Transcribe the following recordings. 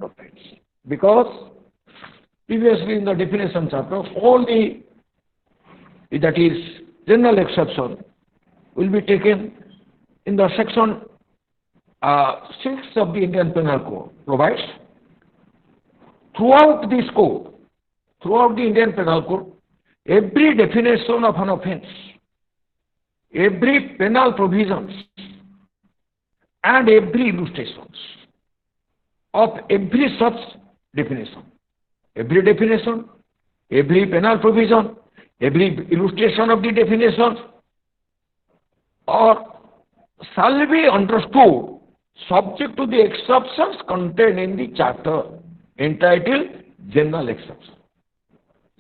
offense. Because previously in the definition chapter, all the that is general exception will be taken in the section 6 of the Indian Penal Code provides throughout this code, throughout the Indian Penal Code, every definition of an offense, every penal provisions, and every illustrations of every such definition, every penal provision, every illustration of the definition, or shall be understood subject to the exceptions contained in the chapter entitled General Exception.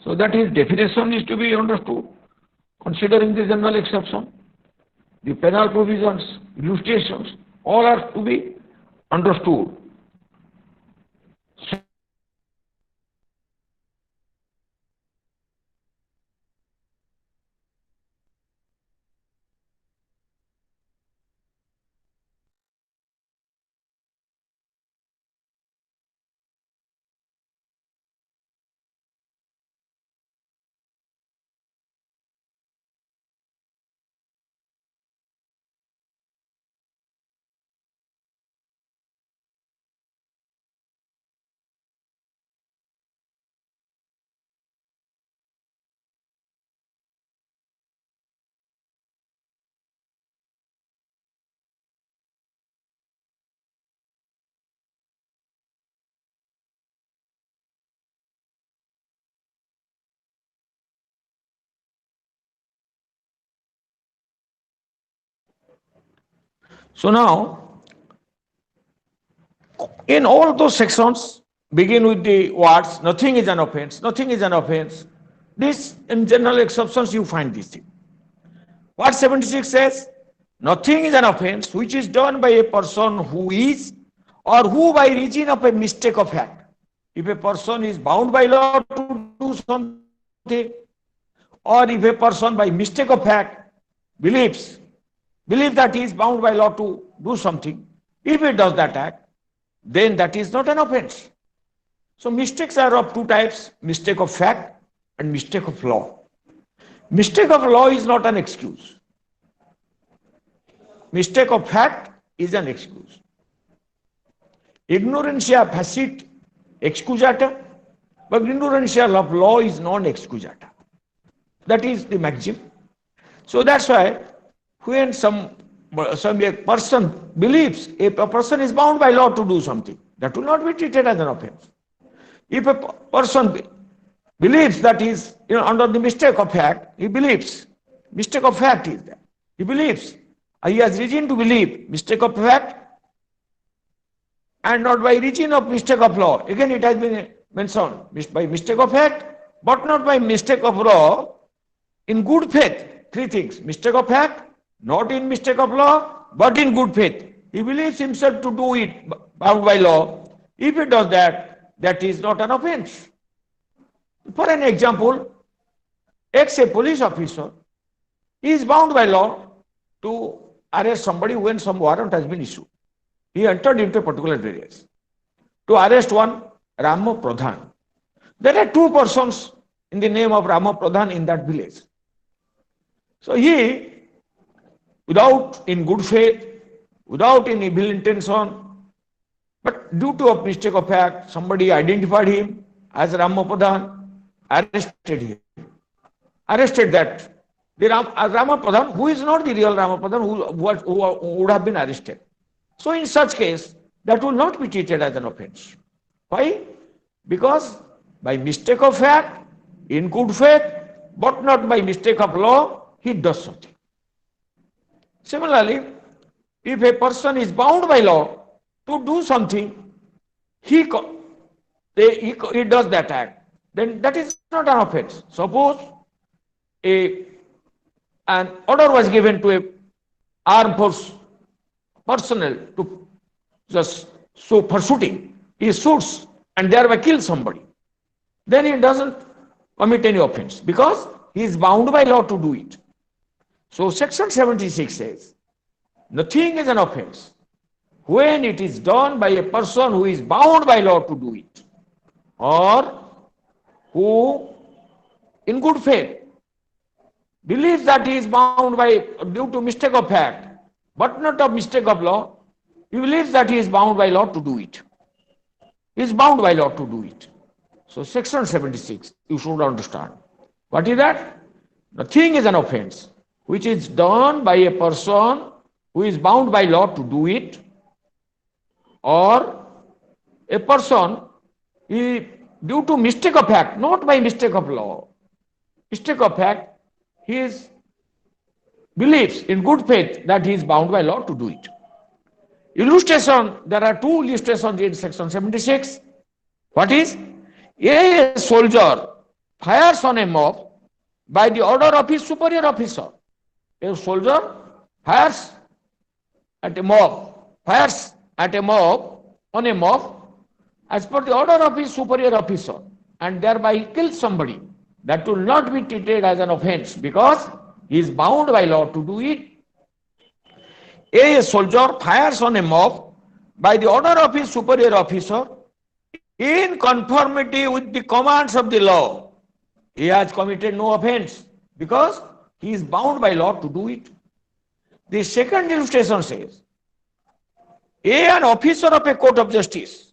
So that his definition is to be understood considering the general exception. The penal provisions, illustrations, all are to be understood. So now, in all those sections, begin with the words, nothing is an offense, nothing is an offense. This, in general exceptions, you find this thing. What 76 says? Nothing is an offense which is done by a person who is or who by reason of a mistake of fact. If a person is bound by law to do something, or if a person by mistake of fact believes that he is bound by law to do something, if he does that act, then that is not an offense. So mistakes are of two types, mistake of fact and mistake of law. Mistake of law is not an excuse. Mistake of fact is an excuse. Ignorantia facit excusata, but ignorantia of law is non-excusata. That is the maxim. So that's why when some person believes if a person is bound by law to do something, that will not be treated as an offense. If a person believes that he is under the mistake of fact, he believes mistake of fact is there. He believes, he has reason to believe mistake of fact and not by reason of mistake of law. Again, it has been mentioned by mistake of fact, but not by mistake of law. In good faith, three things: mistake of fact, not in mistake of law, but in good faith. He believes himself to do it bound by law. If he does that, that is not an offense. For an example, a police officer is bound by law to arrest somebody when some warrant has been issued. He entered into a particular village to arrest one Rama Pradhan. There are two persons in the name of Rama Pradhan in that village. So he, without in good faith, without in evil intention, but due to a mistake of fact, somebody identified him as Rama Pradhan, arrested him. Arrested that the Rama Pradhan, who is not the real Rama Pradhan, who would have been arrested. So in such case, that will not be treated as an offense. Why? Because by mistake of fact, in good faith, but not by mistake of law, he does something. Similarly, if a person is bound by law to do something, he does that act, then that is not an offense. Suppose an order was given to a armed force personnel to just for shooting. He shoots and thereby kills somebody. Then he doesn't commit any offense because he is bound by law to do it. So section 76 says, nothing is an offense when it is done by a person who is bound by law to do it, or who, in good faith, believes that he is bound by due to mistake of fact, but not of mistake of law. He believes that he is bound by law to do it. He is bound by law to do it. So section 76, you should understand. What is that? The thing is an offense which is done by a person who is bound by law to do it, or a person due to mistake of fact, not by mistake of law, mistake of fact, he believes in good faith that he is bound by law to do it. Illustration, there are two illustrations in section 76. What is? A soldier fires on a mob by the order of his superior officer. A soldier fires on a mob on a mob as per the order of his superior officer, and thereby he kills somebody. That will not be treated as an offense because he is bound by law to do it. A soldier fires on a mob by the order of his superior officer in conformity with the commands of the law. He has committed no offense because he is bound by law to do it. The second illustration says, an officer of a court of justice,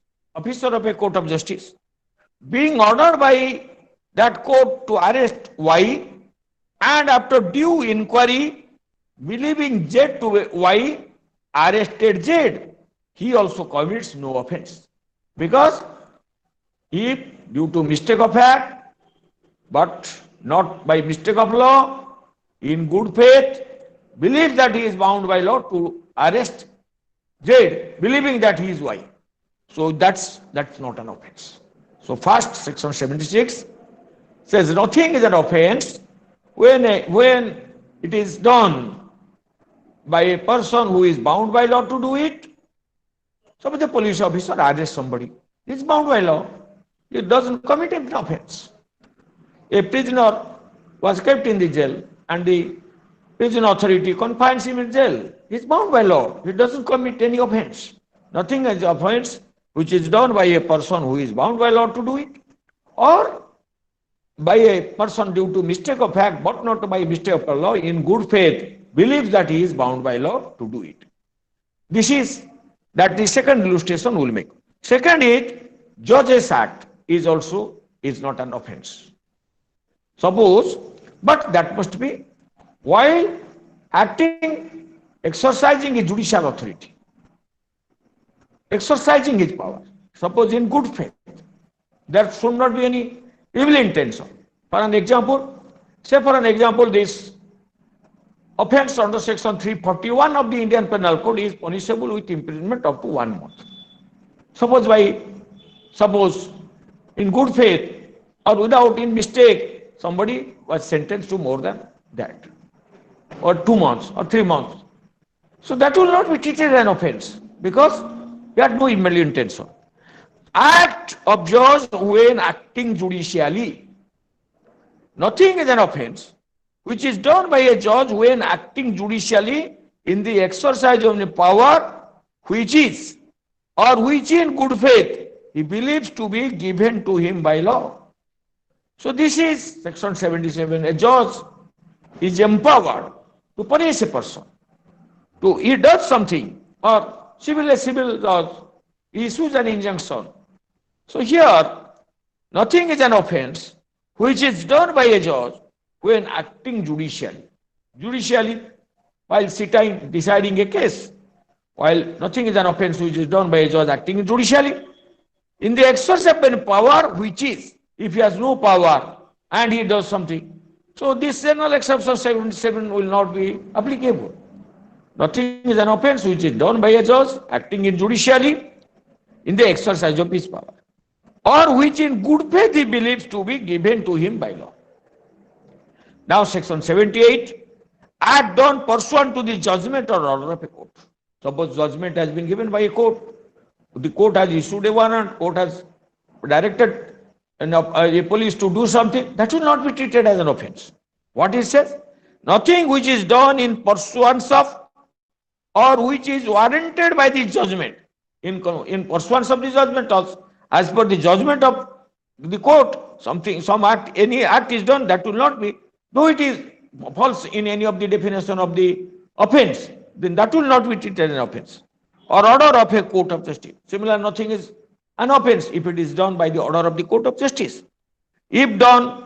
being ordered by that court to arrest Y, and after due inquiry, believing Z to Y, arrested Z, he also commits no offense. Because if due to mistake of fact, but not by mistake of law, in good faith, believes that he is bound by law to arrest Z, believing that he is Y. So that's not an offense. So first, section 76 says nothing is an offense when it is done by a person who is bound by law to do it. Suppose the police officer arrests somebody. He is bound by law. He doesn't commit an offense. A prisoner was kept in the jail and the prison authority confines him in jail. He is bound by law. He doesn't commit any offense. Nothing is offense which is done by a person who is bound by law to do it, or by a person due to mistake of fact, but not by mistake of law, in good faith, believes that he is bound by law to do it. This is that the second illustration will make. Second is, judge's act is not an offense. Suppose, but that must be while exercising his judicial authority, exercising his power. Suppose in good faith, there should not be any evil intention. For an example, this offense under section 341 of the Indian Penal Code is punishable with imprisonment up to 1 month. Suppose in good faith or without in mistake, somebody was sentenced to more than that, or 2 months or 3 months. So that will not be treated as an offense because he had no evil intention. Act of judge when acting judicially. Nothing is an offense which is done by a judge when acting judicially in the exercise of the power which is or which in good faith he believes to be given to him by law. So this is section 77. A judge is empowered to punish a person. He does something, or a civil judge issues an injunction. So here, nothing is an offense which is done by a judge when acting judicially, while deciding a case. While nothing is an offense which is done by a judge acting judicially, in the exercise of a power which is, if he has no power and he does something, so this general exception 77 will not be applicable. Nothing is an offense which is done by a judge acting judicially in the exercise of his power, or which in good faith he believes to be given to him by law. Now section 78, act done pursuant to the judgment or order of a court. Suppose judgment has been given by a court, the court has issued a warrant, court has directed a police to do something, that will not be treated as an offense. What it says? Nothing which is done in pursuance of or which is warranted by the judgment in pursuance of the judgment also, as per the judgment of the court, some act, any act is done that will not be, though it is false in any of the definition of the offense, then that will not be treated as an offense or order of a court of justice. Similar, nothing is an offense if it is done by the order of the court of justice. If done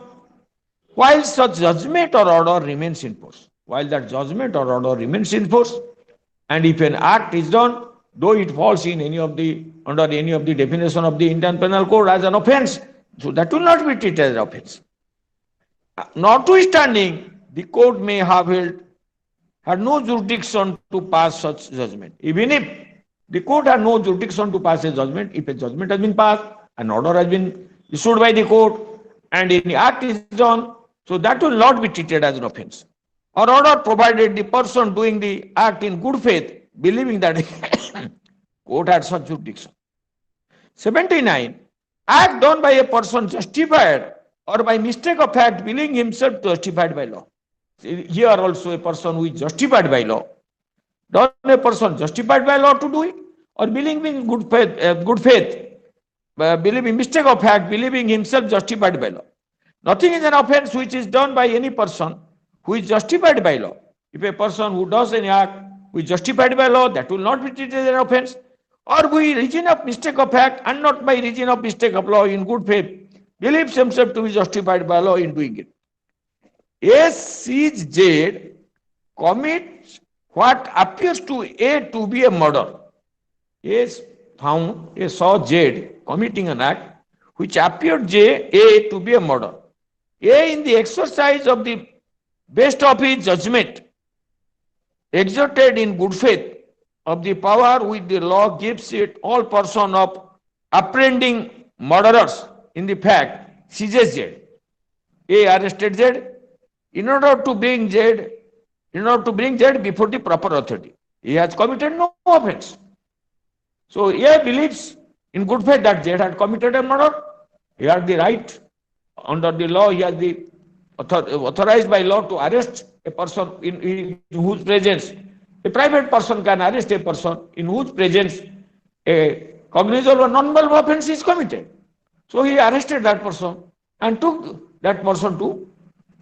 while such judgment or order remains in force, while that judgment or order remains in force, and if an act is done, though it falls in any of the under any of the definition of the Indian Penal Code as an offense, so that will not be treated as an offense. Notwithstanding, the court may have had no jurisdiction to pass such judgment. Even if the court had no jurisdiction to pass a judgment, if a judgment has been passed, an order has been issued by the court, and any act is done, so that will not be treated as an offense. Or order, provided the person doing the act in good faith, believing that court had such jurisdiction. 79. Act done by a person justified or by mistake of fact, believing himself justified by law. Here also a person who is justified by law. Does a person justified by law to do it, or believing in good faith, believing mistake of fact, believing himself justified by law. Nothing is an offense which is done by any person who is justified by law. If a person who does any act who is justified by law, that will not be treated as an offense, or by reason of mistake of fact and not by reason of mistake of law in good faith, believes himself to be justified by law in doing it. A sees Z commits what appears to A to be a murder. A saw Z committing an act which appeared A to be a murder. A, in the exercise of the best of his judgment, exerted in good faith of the power which the law gives it, all person of apprehending murderers in the fact, seizes Z. A arrested Z in order to bring Z before the proper authority. He has committed no offense. So A believes in good faith that Z had committed a murder. He had the right under the law. He has the authorized by law to arrest a person in whose presence a private person can arrest a person in whose presence a cognizable or non-verbal offense is committed. So he arrested that person and took that person to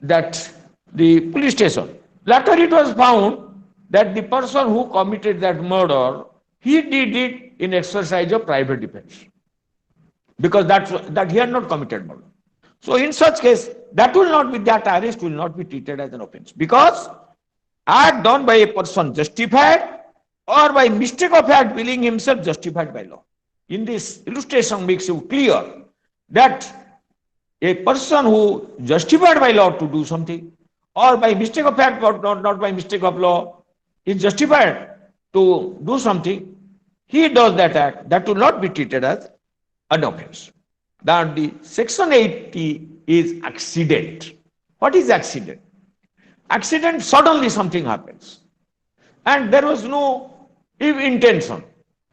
the police station. Later it was found that the person who committed that murder, he did it in exercise of private defense, because that he had not committed murder. So in such case, that arrest will not be treated as an offense, because act done by a person justified or by mistake of fact, believing himself justified by law. In this illustration makes you clear that a person who justified by law to do something, or by mistake of fact, but not by mistake of law, is justified to do something, he does that act, that will not be treated as an offense. Then the section 80 is accident. What is accident? Accident, suddenly something happens, and there was no intention.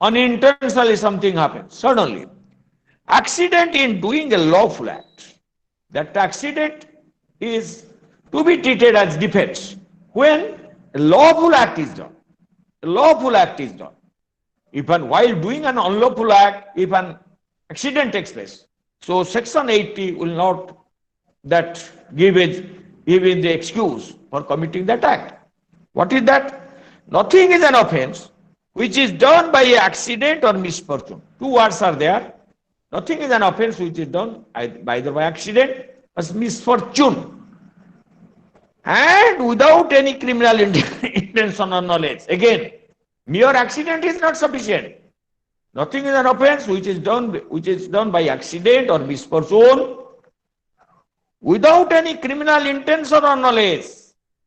Unintentionally something happens, suddenly. Accident in doing a lawful act. That accident is to be treated as defense when a lawful act is done. A lawful act is done. While doing an unlawful act, if an accident takes place, so section 80 will not give even the excuse for committing that act. What is that? Nothing is an offense which is done by accident or misfortune. Two words are there. Nothing is an offense which is done either by accident or misfortune, and without any criminal intention or knowledge. Again, mere accident is not sufficient. Nothing is an offense which is done by accident or misfortune without any criminal intention or knowledge.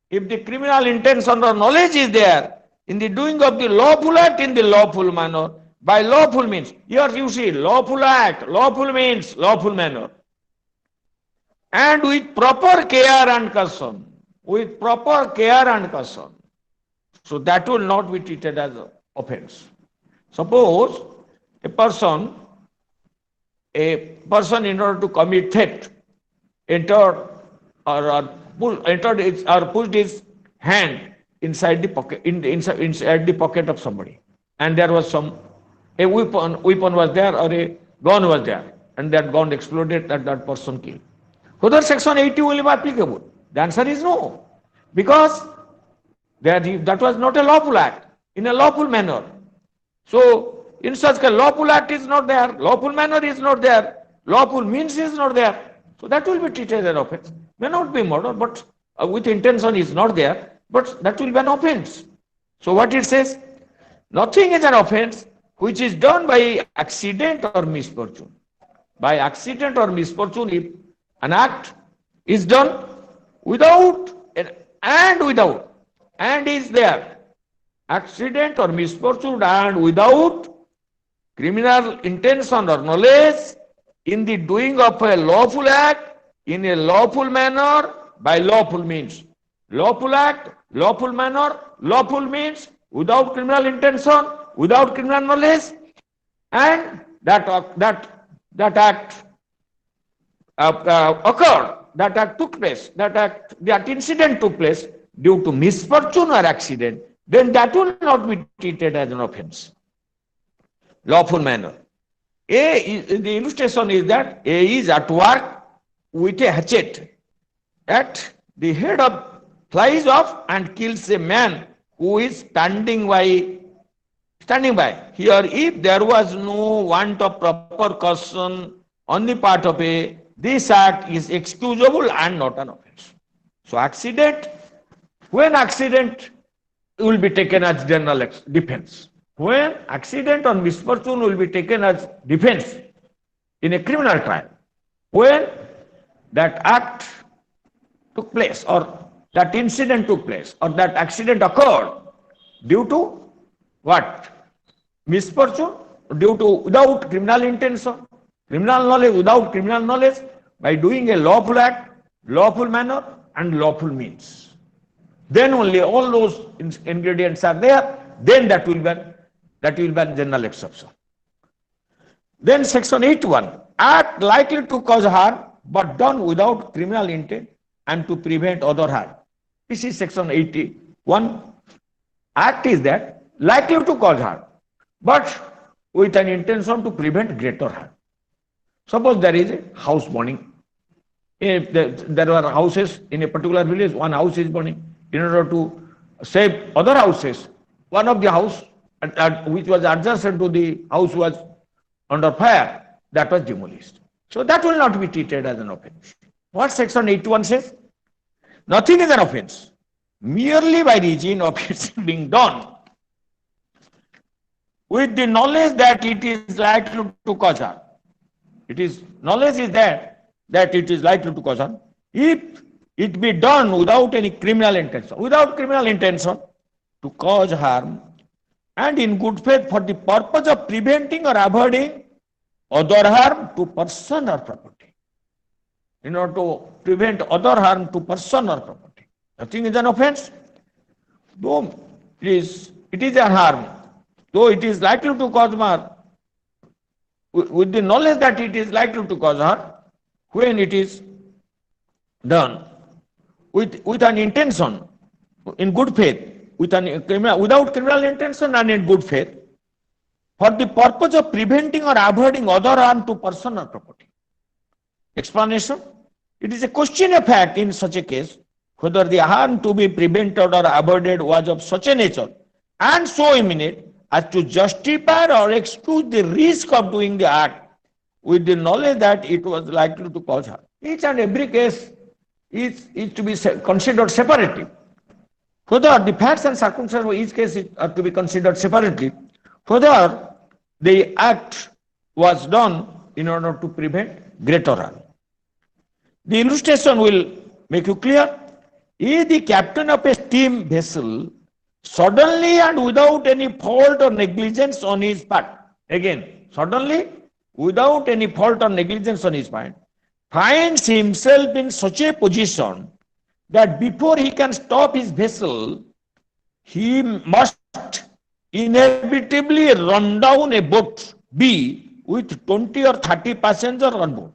If the criminal intention or knowledge is there in the doing of the lawful act in the lawful manner, by lawful means, here you see lawful act, lawful means, lawful manner, and with proper care and caution, so that will not be treated as an offense. Suppose a person in order to commit theft entered or pushed his hand inside the pocket, inside the pocket of somebody, and there was a weapon was there, or a gun was there, and that gun exploded, that person killed. Whether Section 80 will be applicable? The answer is no, because that was not a lawful act in a lawful manner. So, in such a lawful act is not there, lawful manner is not there, lawful means is not there. So that will be treated as an offense. May not be murder, but with intention is not there, but that will be an offense. So what it says? Nothing is an offense which is done by accident or misfortune. By accident or misfortune, if an act is done without and is there, accident or misfortune and without criminal intention or knowledge, in the doing of a lawful act in a lawful manner by lawful means. Lawful act, lawful manner, lawful means, without criminal intention, without criminal knowledge, and that act occurred, that act took place, that incident took place due to misfortune or accident, then that will not be treated as an offense. Lawful manner. The illustration is that A is at work with a hatchet at the head of, flies off and kills a man who is standing by. Here, if there was no want of proper caution on the part of A, this act is excusable and not an offense. So accident, when accident will be taken as general defense. When accident or misfortune will be taken as defense in a criminal trial, when that act took place or that incident took place or that accident occurred due to what? Misfortune, due to without criminal intention, criminal knowledge, without criminal knowledge, by doing a lawful act, lawful manner and lawful means. Then only all those ingredients are there, then that will be a general exception. Then section 81, act likely to cause harm but done without criminal intent and to prevent other harm. This is section 81. Act is that likely to cause harm but with an intention to prevent greater harm. Suppose there is a house burning. If there are houses in a particular village, one house is burning. In order to save other houses, one of the house which was adjacent to the house was under fire, that was demolished. So that will not be treated as an offense. What section 81 says? Nothing is an offense merely by reason of its being done with the knowledge that it is likely to cause harm. Knowledge is that it is likely to cause harm. If it be done without any criminal intention, to cause harm, and in good faith for the purpose of preventing or avoiding other harm to person or property. In order to prevent other harm to person or property. Nothing is an offense. Though it is a harm, though it is likely to cause harm, with the knowledge that it is likely to cause harm, when it is done with an intention, in good faith, without criminal intention and in good faith, for the purpose of preventing or avoiding other harm to person or property. Explanation: it is a question of fact in such a case whether the harm to be prevented or avoided was of such a nature and so imminent as to justify or excuse the risk of doing the act with the knowledge that it was likely to cause harm. Each and every case is to be considered separately. Whether the facts and circumstances of each case are to be considered separately, whether the act was done in order to prevent greater harm. The illustration will make you clear. If the captain of a steam vessel suddenly and without any fault or negligence on his part, again, suddenly, without any fault or negligence on his part, finds himself in such a position that before he can stop his vessel, he must inevitably run down a boat B with 20 or 30 passengers on board.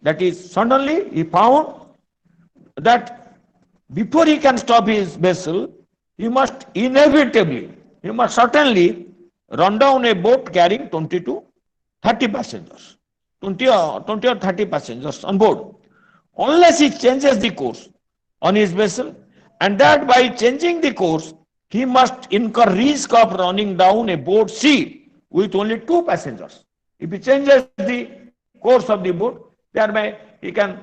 That is, suddenly he found that before he can stop his vessel, he must inevitably, he must certainly run down a boat carrying 20 to 30 passengers, 20 or 30 passengers on board, unless he changes the course on his vessel, and that by changing the course, he must incur risk of running down a boat C with only 2 passengers. If he changes the course of the boat, thereby he may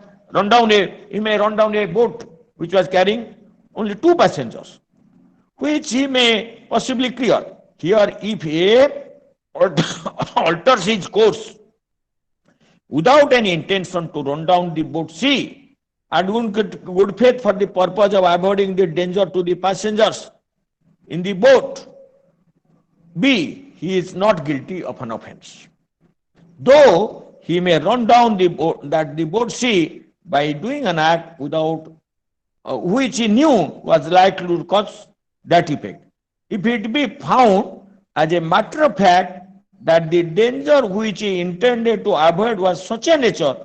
run down a boat which was carrying only 2 passengers, which he may possibly clear. Here, if A alters his course without any intention to run down the boat C and good faith for the purpose of avoiding the danger to the passengers in the boat B, he is not guilty of an offense. Though he may run down the boat C by doing an act without which he knew was likely to cause that effect. If it be found as a matter of fact that the danger which he intended to avoid was such a nature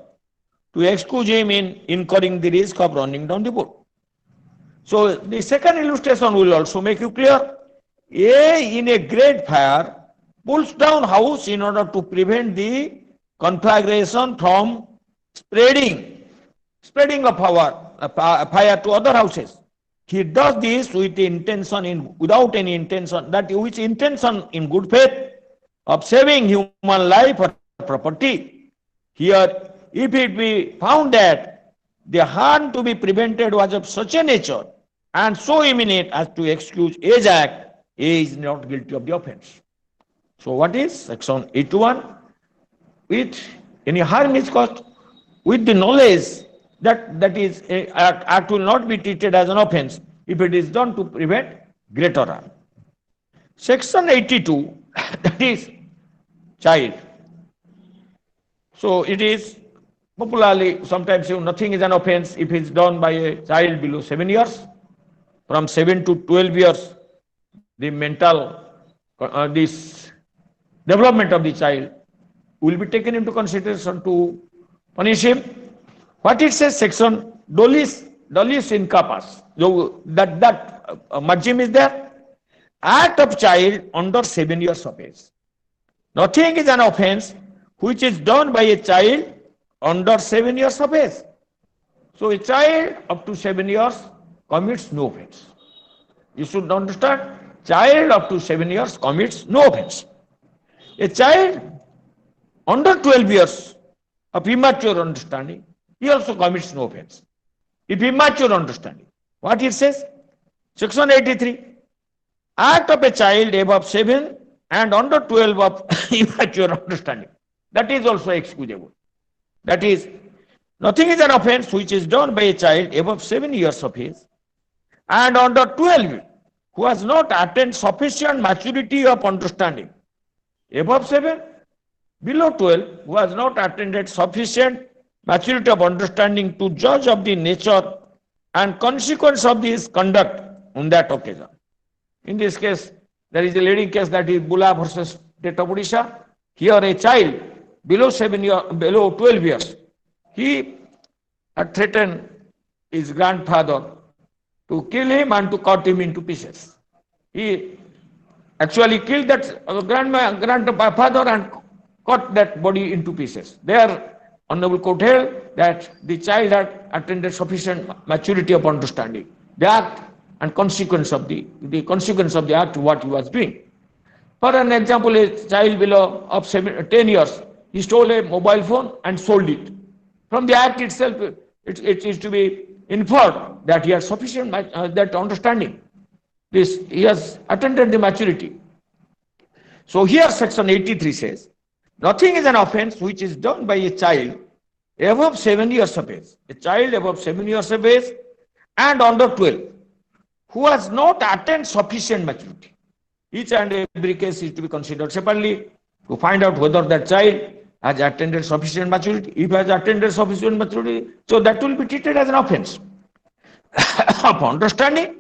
to excuse him in incurring the risk of running down the boat. So the second illustration will also make you clear. A in a great fire pulls down house in order to prevent the conflagration from spreading of fire to other houses. He does this with the intention without any intention, that which intention in good faith of saving human life or property. Here, if it be found that the harm to be prevented was of such a nature and so imminent as to excuse A's act, A is not guilty of the offense. So what is section 81? With any harm is caused, with the knowledge that is act will not be treated as an offense if it is done to prevent greater harm. Section 82, that is child. So it is popularly sometimes nothing is an offense if it is done by a child below 7 years. From 7 to 12 years, the mental this development of the child will be taken into consideration to punish him. What it says, section dolus incapaz, that margin is there. Act of child under 7 years of age. Nothing is an offense which is done by a child under 7 years of age. So a child up to 7 years commits no offense. You should understand, child up to 7 years commits no offense. A child under 12 years of immature understanding, he also commits no offense. If immature understanding, what it says? Section 83, act of a child above 7 and under 12 of immature understanding, that is also excusable. That is, nothing is an offense which is done by a child above 7 years of age and under 12 who has not attained sufficient maturity of understanding. Above 7, below 12 who has not attained sufficient maturity of understanding to judge of the nature and consequence of his conduct on that occasion. In this case, there is a leading case, that is Bula versus State of Odisha. Here a child below 12 years, he had threatened his grandfather to kill him and to cut him into pieces. He actually killed that grandfather and cut that body into pieces. There, Honorable Court held that the child had attained sufficient maturity of understanding the act and consequence of the consequence of the act, what he was doing. For an example, a child below of 10 years, he stole a mobile phone and sold it. From the act itself, it is to be inferred that he has sufficient that understanding. He has attained the maturity. So here section 83 says, nothing is an offense which is done by a child above 7 years of age. A child above 7 years of age and under 12 who has not attained sufficient maturity. Each and every case is to be considered separately to find out whether that child has attained sufficient maturity. If he has attained sufficient maturity, so that will be treated as an offense of understanding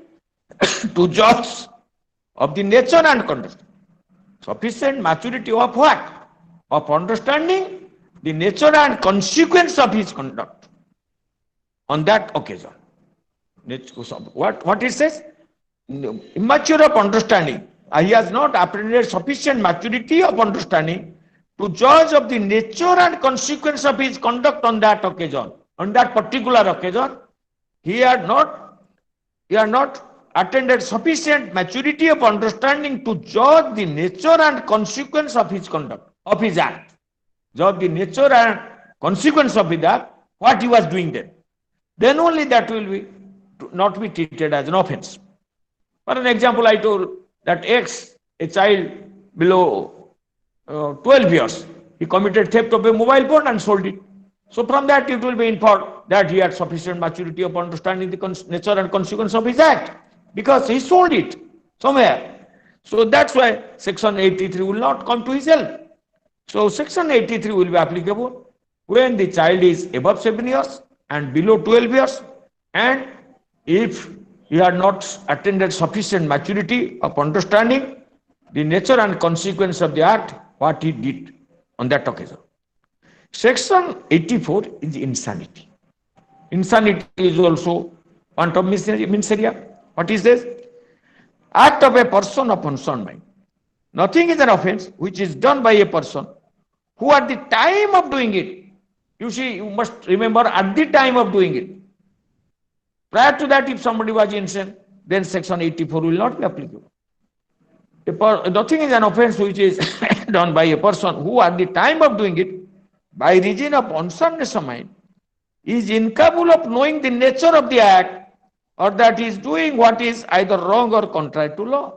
to judge of the nature and conduct. Sufficient maturity of what? Of understanding the nature and consequence of his conduct on that occasion. What it says? Immature of understanding. He has not apprehended sufficient maturity of understanding to judge of the nature and consequence of his conduct on that occasion. On that particular occasion, he had not attained sufficient maturity of understanding to judge the nature and consequence of his conduct, of his act. Judge the nature and consequence of his act, what he was doing then. Then only that will be not be treated as an offense. For an example, I told that X, a child below 12 years, he committed theft of a mobile phone and sold it. So from that it will be inferred that he had sufficient maturity of understanding the nature and consequence of his act, because he sold it somewhere. So that's why section 83 will not come to his help. So section 83 will be applicable when the child is above 7 years and below 12 years, and if he had not attained sufficient maturity of understanding the nature and consequence of the act, what he did on that occasion. Section 84 is insanity. Insanity is also one of means area. What is this? Act of a person of unsound mind. Nothing is an offense which is done by a person who at the time of doing it, you see, you must remember at the time of doing it. Prior to that, if somebody was insane, then section 84 will not be applicable. Nothing is an offense which is done by a person who at the time of doing it, by reason of unsoundness of mind, is incapable of knowing the nature of the act, or that he is doing what is either wrong or contrary to law.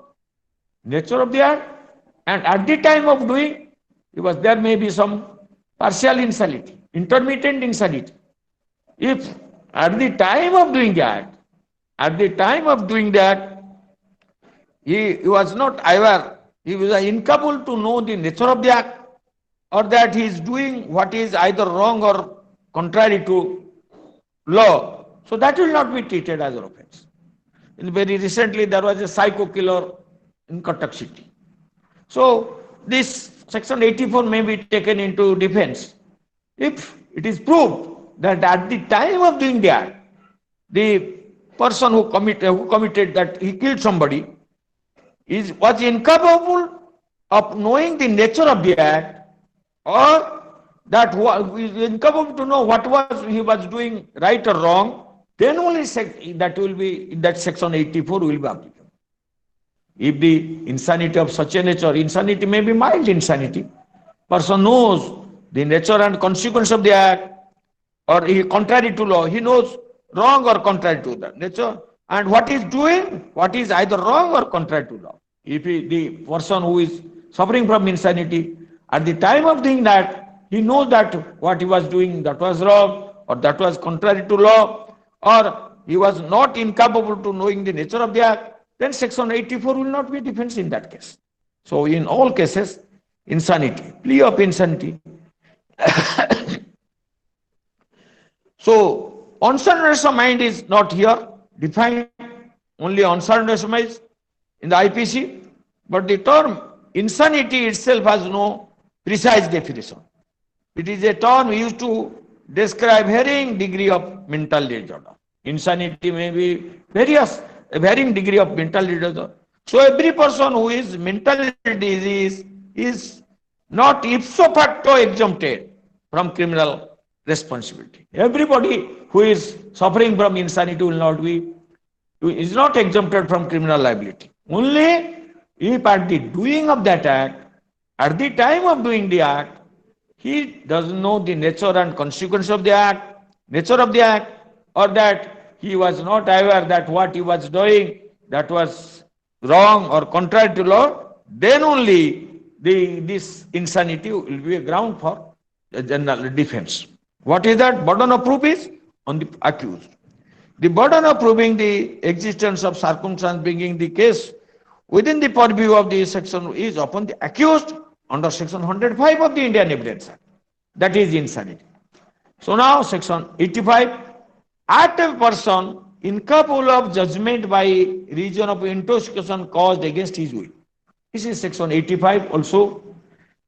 Nature of the act, and at the time of doing, because there may be some partial insanity, intermittent insanity. If at the time of doing that, he was not aware, he was incapable to know the nature of the act, or that he is doing what is either wrong or contrary to law, so that will not be treated as an offense. Very recently, there was a psycho killer in Cuttack city. So this section 84 may be taken into defense if it is proved that at the time of doing that, the person who committed that he killed somebody was incapable of knowing the nature of the act, or that is incapable to know what he was doing right or wrong, then only that will be in that section 84 will be applicable. If the insanity of such a nature, insanity may be mild insanity, person knows the nature and consequence of the act, or he contrary to law, he knows wrong or contrary to the nature, and what he is doing, what is either wrong or contrary to law. If the person who is suffering from insanity, at the time of doing that, he knows that what he was doing, that was wrong, or that was contrary to law, or he was not incapable to knowing the nature of the act, then section 84 will not be a defense in that case. So in all cases, insanity, plea of insanity. So unsoundness of mind is not here defined, only unsoundness of mind in the IPC, but the term insanity itself has no precise definition. It is a term used to describe varying degree of mental disorder. Insanity may be varying degree of mental disorder. So every person who is mental disease is not ipso facto exempted from criminal responsibility. Everybody who is suffering from insanity is not exempted from criminal liability. Only if at the doing of that act, at the time of doing the act, he doesn't know the nature and consequence of the act, or that he was not aware that what he was doing that was wrong or contrary to law, then only this insanity will be a ground for the general defense. What is that? Burden of proof is on the accused. The burden of proving the existence of circumstance bringing the case within the purview of the section is upon the accused under section 105 of the Indian Evidence Act. That is insanity. So now section 85, act of a person incapable of judgment by reason of intoxication caused against his will. This is section 85 also.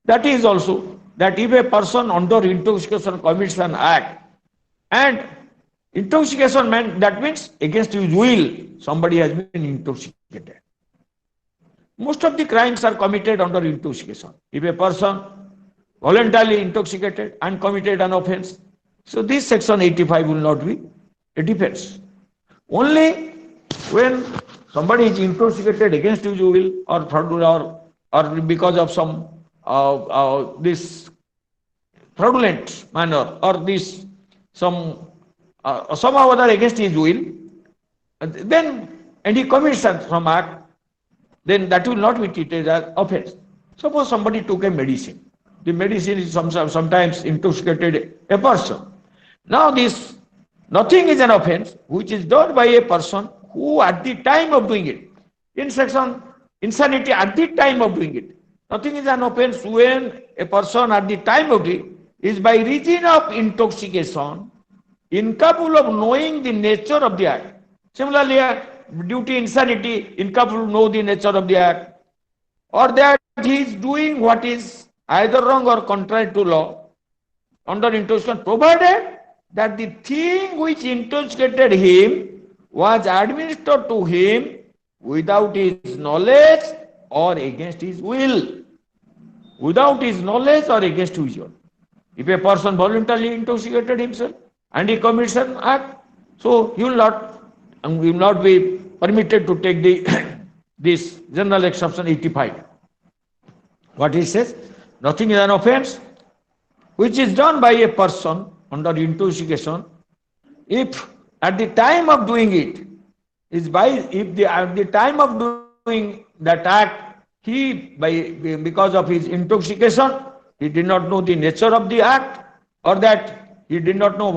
That is also that if a person under intoxication commits an act and Intoxication meant, that means against his will, somebody has been intoxicated. Most of the crimes are committed under intoxication. If a person voluntarily intoxicated and committed an offense, so this section 85 will not be a defense. Only when somebody is intoxicated against his will or because of some this fraudulent manner or this somehow other against his will, then and he commits some act, then that will not be treated as offense. Suppose somebody took a medicine. The medicine is sometimes intoxicated a person. Now this, nothing is an offense which is done by a person who at the time of doing it, in section insanity at the time of doing it, nothing is an offense when a person at the time of it is by reason of intoxication incapable of knowing the nature of the act. Similarly, due to insanity, incapable to know the nature of the act, or that he is doing what is either wrong or contrary to law under intoxication, provided that the thing which intoxicated him was administered to him without his knowledge or against his will. Without his knowledge or against his will. If a person voluntarily intoxicated himself and he commits an act, so he will not be permitted to take the this general exception 85. What he says, nothing is an offense which is done by a person under intoxication if at the time of doing it is at the time of doing that act because of his intoxication he did not know the nature of the act, or that he did not know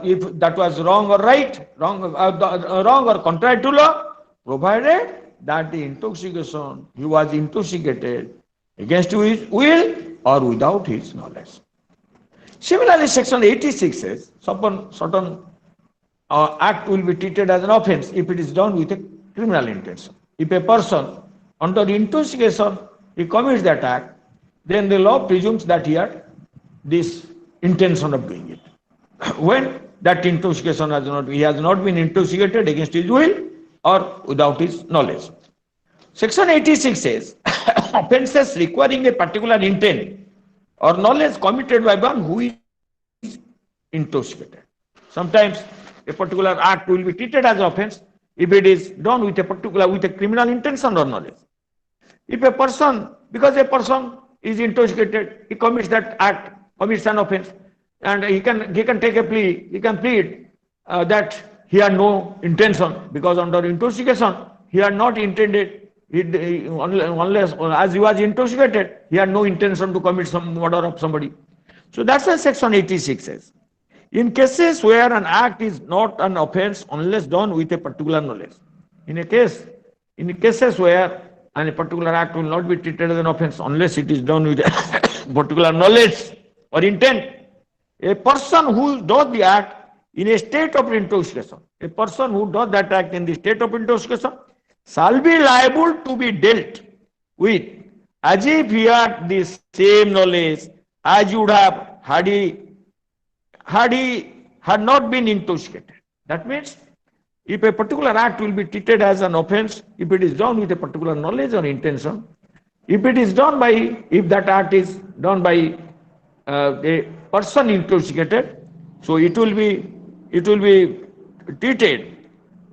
if that was wrong or right, wrong or contrary to law, provided that the intoxication he was intoxicated against his will or without his knowledge. Similarly, section 86 says certain act will be treated as an offense if it is done with a criminal intention. If a person under intoxication he commits that act, then the law presumes that he had this intention of doing it. When that intoxication he has not been intoxicated against his will or without his knowledge. Section 86 says offenses requiring a particular intent or knowledge committed by one who is intoxicated. Sometimes a particular act will be treated as offense if it is done with a criminal intention or knowledge. If a person, because a person is intoxicated, he commits that act, commits an offense, and he can take a plea, he can plead that he had no intention, because under intoxication he had not intended, unless as he was intoxicated, he had no intention to commit some murder of somebody. So that's what section 86 says. In cases where an act is not an offense unless done with a particular knowledge. In cases where a particular act will not be treated as an offense unless it is done with a particular knowledge or intent. A person who does the act in a state of intoxication, a person who does that act in the state of intoxication shall be liable to be dealt with as if he had the same knowledge as he would have had he had not been intoxicated. That means if a particular act will be treated as an offense, if it is done with a particular knowledge or intention, if that act is done by a person intoxicated, so it will be treated,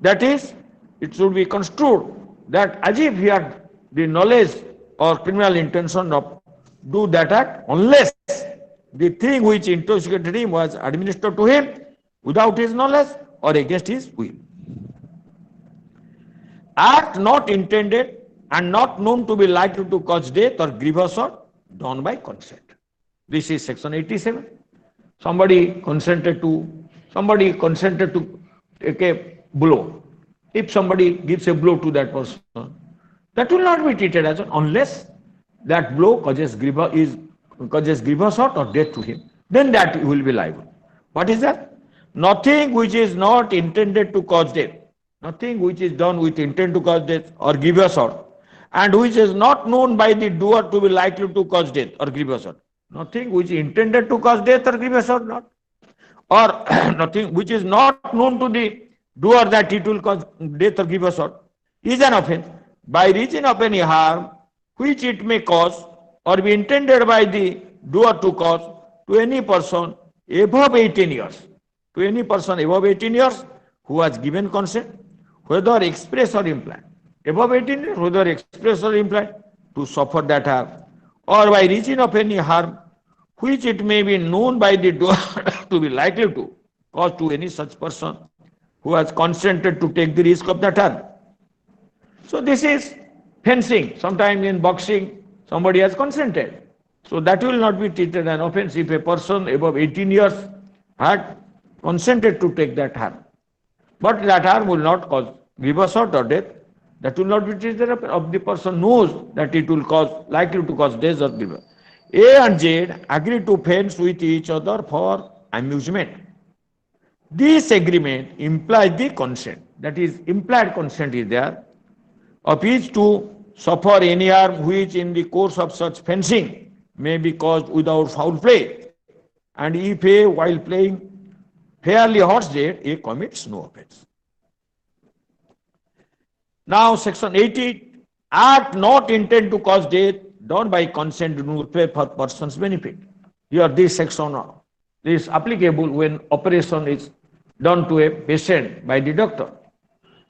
that is, it should be construed that as if he had the knowledge or criminal intention of do that act, unless the thing which intoxicated him was administered to him without his knowledge or against his will. Act not intended and not known to be likely to cause death or grievous hurt done by consent. This is section 87. Somebody consented to take a blow. If somebody gives a blow to that person, that will not be treated as unless that blow causes grievous hurt or death to him. Then that he will be liable. What is that? Nothing which is not intended to cause death. Nothing which is done with intent to cause death or grievous hurt, and which is not known by the doer to be likely to cause death or grievous hurt. Nothing which is intended to cause death or grievous hurt not, or nothing which is not known to the doer that it will cause death or give a sort is an offense by reason of any harm which it may cause or be intended by the doer to cause to any person above 18 years. To any person above 18 years who has given consent, whether express or implied. Above 18 years, whether express or implied, to suffer that harm, or by reason of any harm which it may be known by the doer to be likely to cause to any such person who has consented to take the risk of that harm. So this is fencing. Sometimes in boxing, somebody has consented. So that will not be treated an offense if a person above 18 years had consented to take that harm. But that harm will not cause grievous hurt or death. That will not be treated of the person knows that it will cause, likely to cause death or grievous. A and Z agree to fence with each other for amusement. This agreement implies the consent. That is, implied consent is there of each to suffer any harm which in the course of such fencing may be caused without foul play. And if A, while playing fairly hurts Z, A commits no offense. Now, section 80, act not intended to cause death done by consent for person's benefit. Here, this section is applicable when operation is done to a patient by the doctor.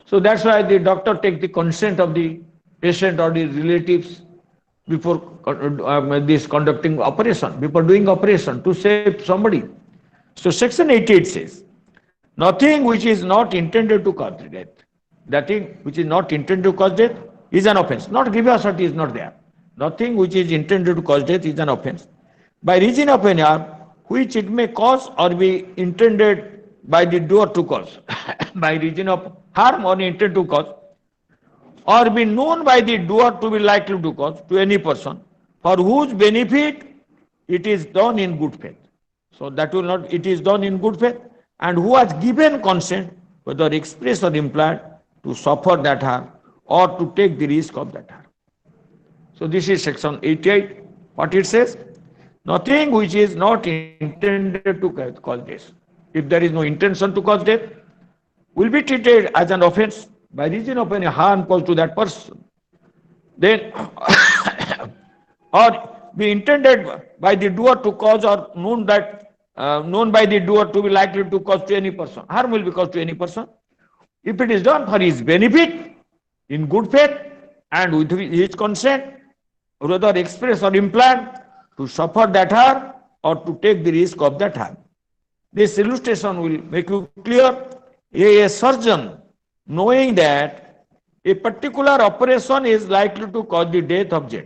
So that's why the doctor takes the consent of the patient or the relatives before this conducting operation, before doing operation to save somebody. So section 88 says, nothing which is not intended to cause death, that thing which is not intended to cause death is an offense. Not grievous hurt is not there. Nothing which is intended to cause death is an offense. By reason of any harm, which it may cause or be intended by the doer to cause, by reason of harm or intent to cause, or be known by the doer to be likely to cause to any person, for whose benefit it is done in good faith. So that will not, it is done in good faith, and who has given consent, whether express or implied, to suffer that harm or to take the risk of that harm. So this is section 88. What it says? Nothing which is not intended to cause death. If there is no intention to cause death, will be treated as an offense by reason of any harm caused to that person. Then, or be intended by the doer to cause or known by the doer to be likely to cause to any person. Harm will be caused to any person. If it is done for his benefit, in good faith, and with his consent, whether express or implied, to suffer that harm or to take the risk of that harm. This illustration will make you clear. A surgeon, knowing that a particular operation is likely to cause the death of Z,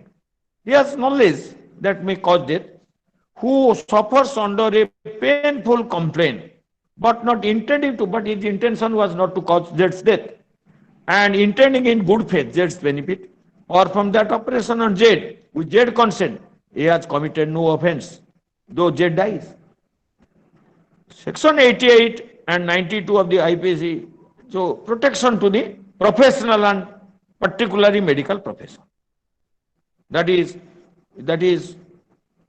he has knowledge that may cause death, who suffers under a painful complaint, but not intending to, but his intention was not to cause Z's death, and intending in good faith Z's benefit, or from that operation on Z, with Z consent, he has committed no offense, though Z dies. Section 88 and 92 of the IPC, so protection to the professional and particularly medical profession. That is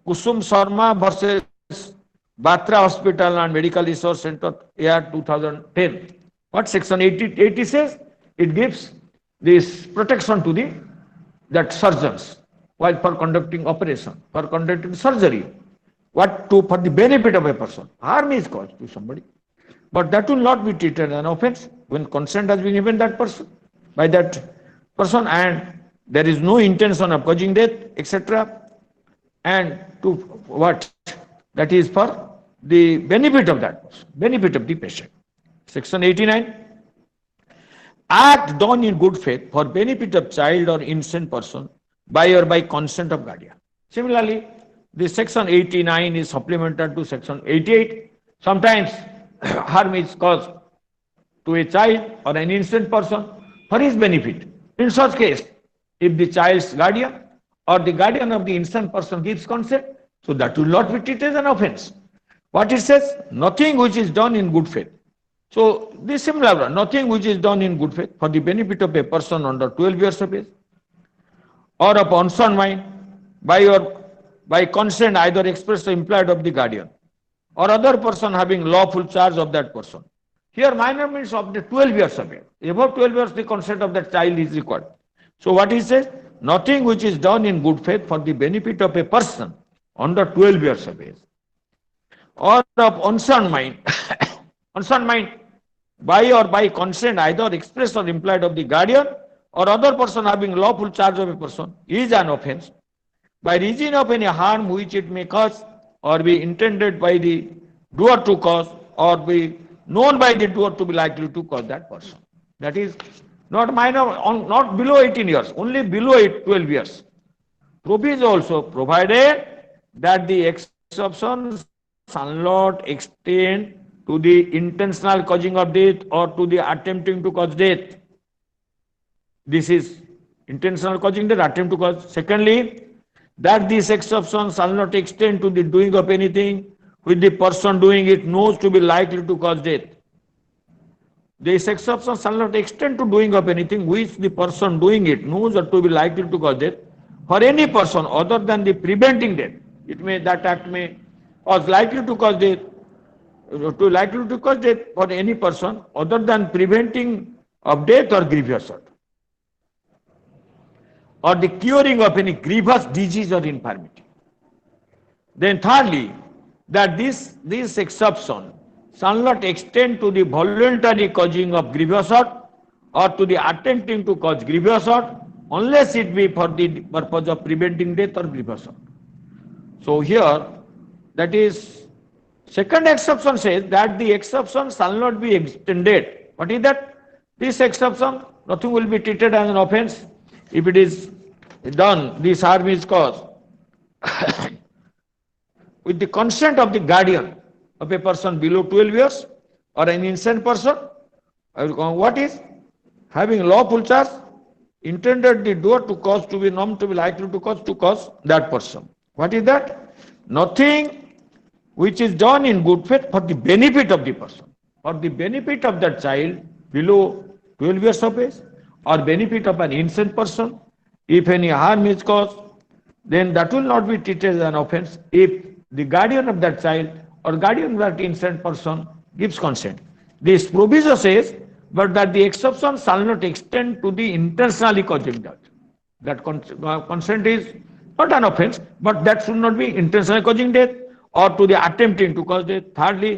Kusum Sharma versus Batra Hospital and Medical Resource Center, year 2010. What section 80 says? It gives this protection to that surgeons while for conducting operation, for conducting surgery, for the benefit of a person. Harm is caused to somebody, but that will not be treated as an offense when consent has been given by that person, and there is no intention of causing death, etc. And to what? That is for the benefit of that person, benefit of the patient. Section 89. Act done in good faith for benefit of child or innocent person by or by consent of guardian. Similarly, the section 89 is supplemented to section 88. Sometimes harm is caused to a child or an innocent person for his benefit. In such case, if the child's guardian or the guardian of the innocent person gives consent, so that will not be treated as an offense. What it says? Nothing which is done in good faith. So this similar one, nothing which is done in good faith for the benefit of a person under 12 years of age or of unsound mind by consent either expressed or implied of the guardian or other person having lawful charge of that person. Here minor means of the 12 years of age. Above 12 years, the consent of that child is required. So what he says, nothing which is done in good faith for the benefit of a person under 12 years of age, or of unsound mind, unsound mind, by or by consent either express or implied of the guardian or other person having lawful charge of a person, is an offence by reason of any harm which it may cause or be intended by the doer to cause or be known by the doer to be likely to cause that person. That is not minor, not below 18 years, only below 12 years. Proviso also provided that the exceptions shall not extend to the intentional causing of death or to the attempting to cause death. This is intentional causing death, attempt to cause. Secondly, that these exceptions shall not extend to the doing of anything which the person doing it knows to be likely to cause death. These exceptions shall not extend to doing of anything which the person doing it knows or to be likely to cause death for any person other than the preventing death. It may, that act may cause likely to cause death, for any person other than preventing of death or grievous hurt, or the curing of any grievous disease or infirmity. Then thirdly, that this exception shall not extend to the voluntary causing of grievous hurt or to the attempting to cause grievous hurt unless it be for the purpose of preventing death or grievous hurt. So here, that is, second exception says that the exception shall not be extended. What is that? This exception, nothing will be treated as an offense if it is done, this harm is caused with the consent of the guardian of a person below 12 years or an insane person. What is? Having lawful charge, intended the doer to cause, to be known to be likely to cause that person. What is that? Nothing which is done in good faith for the benefit of the person, for the benefit of that child below 12 years of age, or benefit of an insane person. If any harm is caused, then that will not be treated as an offense if the guardian of that child or guardian of that insane person gives consent. This proviso says, but that the exception shall not extend to the intentionally causing death. That consent is not an offense, but that should not be intentionally causing death or to the attempting to cause death.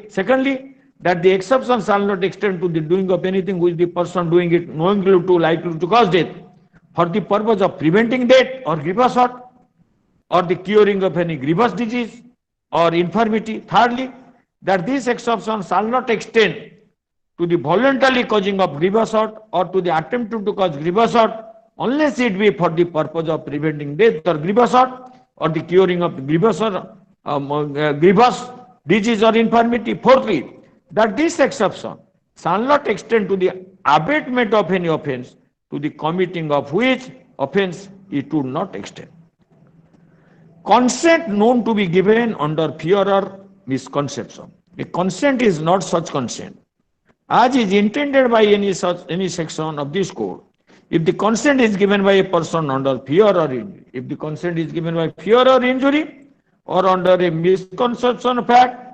Secondly, that the exception shall not extend to the doing of anything which the person doing it knowingly to likely to cause death for the purpose of preventing death or grievous hurt or the curing of any grievous disease or infirmity. Thirdly, that this exception shall not extend to the voluntarily causing of grievous hurt or to the attempt to cause grievous hurt unless it be for the purpose of preventing death or grievous hurt or the curing of grievous disease or infirmity. Fourthly, that this exception shall not extend to the abatement of any offense to the committing of which offense it would not extend. Consent known to be given under fear or misconception. A consent is not such consent as is intended by any section of this code. If the consent is given by a person under fear or injury, if the consent is given by fear or injury or under a misconception of fact,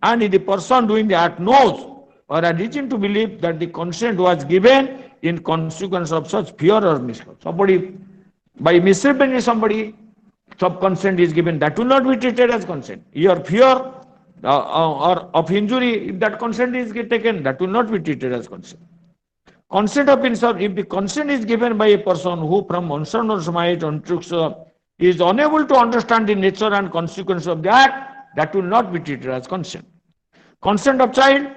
and if the person doing the act knows or has reason to believe that the consent was given in consequence of such fear or misconception. Somebody, by misrepresenting somebody, some consent is given, that will not be treated as consent. Your fear or of injury, if that consent is taken, that will not be treated as consent. Consent of insult, if the consent is given by a person who from unsound mind is unable to understand the nature and consequence of the act, that will not be treated as consent. Consent of child,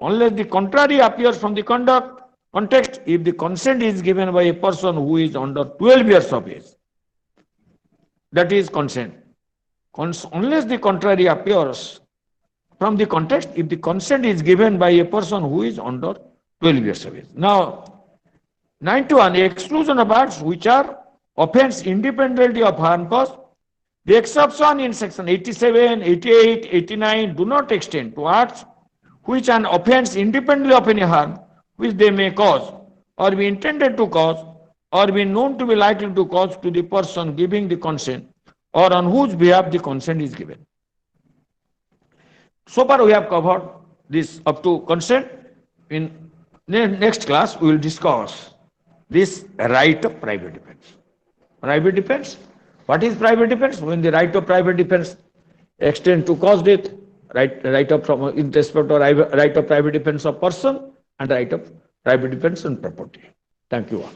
unless the contrary appears from the context, if the consent is given by a person who is under 12 years of age, that is consent. Unless the contrary appears from the context, if the consent is given by a person who is under 12 years of age. Now, 91, exclusion of acts which are offense independently of harm caused. The exception in section 87, 88, 89 do not extend to acts which an offense independently of any harm which they may cause or be intended to cause or be known to be likely to cause to the person giving the consent or on whose behalf the consent is given. So far we have covered this up to consent. In next class we will discuss this right of private defense. Private defense. What is private defense? When the right of private defense extend to cause death, right of from in respect to right of private defense of person and right of private defense on property. Thank you all.